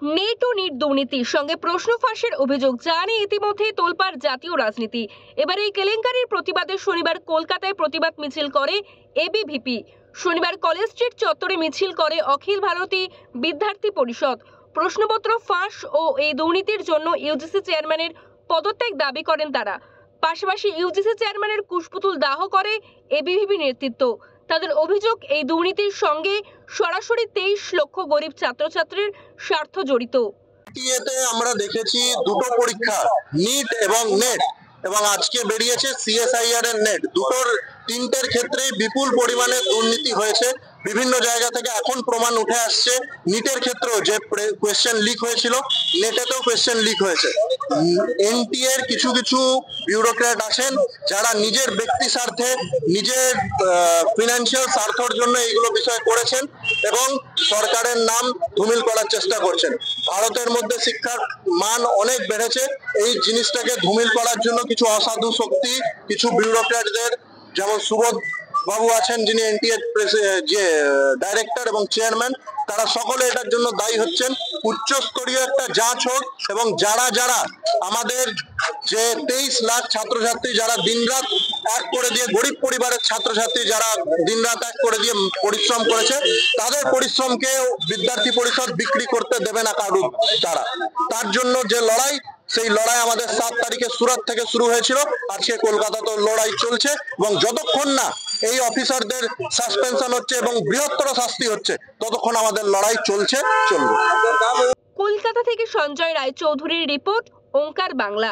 Net ও NEET দুর্নীতির সঙ্গে প্রশ্ন ফাঁসের অভিযোগ জানিয়ে ইতিমধ্যেই তোলপাড় জাতীয় রাজনীতি। এবার এই কেলেঙ্কারির প্রতিবাদে শনিবার কলকাতায় প্রতিবাদ মিছিল করে এবিভিপি। শনিবার কলেজ স্ট্রিট চত্বরে মিছিল করে অখিল ভারতীয় বিদ্যার্থী পরিষদ। প্রশ্নপত্র ফাঁস ও এই দুর্নীতির জন্য ইউজিসি চেয়ারম্যানের পদত্যাগ দাবি করেন তারা। পাশাপাশি ইউজিসি চেয়ারম্যানের কুশপুতুল দাহ করে এবিভিপি নেতৃত্ব। তাদের অভিযোগ, এই দুর্নীতির সঙ্গে সরাসরি 23 লক্ষ গরিব ছাত্রছাত্রীর স্বার্থ জড়িত। এতে আমরা দেখেছি দুটো পরীক্ষা, নিট এবং নেট, এবং আজকে বেরিয়েছে সিএসআইআর এর নেট, দুটোর তিনটের ক্ষেত্রেই বিপুল পরিমাণে দুর্নীতি হয়েছে। বিভিন্ন জায়গা থেকে এখন প্রমাণ উঠে আসছে। নিটের ক্ষেত্রেও যে কোয়েশ্চেন লিক হয়েছিল, নেটেতেও কোয়েশ্চেন লিক হয়েছে। এনটিএ এর কিছু কিছু বিউরোক্র্যাট আছেন যারা নিজের ব্যক্তি স্বার্থে, নিজের ফিনান্সিয়াল স্বার্থের জন্য এইগুলো বিষয় করেছেন এবং সরকারের নাম ধুমিল করার চেষ্টা করছেন। ভারতের মধ্যে শিক্ষার মান অনেক বেড়েছে, এই জিনিসটাকে ধুমিল করার জন্য কিছু অসাধু শক্তি, কিছু বিউরোক্র্যাটদের, যেমন সুবোধ বাবু আছেন যিনি এনটিএ যে ডাইরেক্টর এবং চেয়ারম্যান, তারা সকলে এটার জন্য দায়ী হচ্ছেন। উচ্চস্তরীয় একটা যাঁচ হোক এবং যারা যারা আমাদের যে 23 লাখ ছাত্রছাত্রী যারা দিনরাত এক করে দিয়ে, গরিব পরিবারের ছাত্রছাত্রী যারা দিনরাত এক করে দিয়ে পরিশ্রম করেছে, তাদের পরিশ্রমকে বিদ্যার্থী পরিষদ বিক্রি করতে দেবে না কারুর তারা। তার জন্য যে লড়াই, সেই লড়াই আমাদের 7 তারিখে সুরাত থেকে শুরু হয়েছিল, আজকে কলকাতাতেও লড়াই চলছে এবং যতক্ষণ না এই অফিসারদের সাসপেনশন হচ্ছে এবং বৃহত্তর শাস্তি হচ্ছে, ততক্ষণ আমাদের লড়াই চলবে। কলকাতা থেকে সঞ্জয় রায়চৌধুরীর রিপোর্ট, ওঙ্কার বাংলা।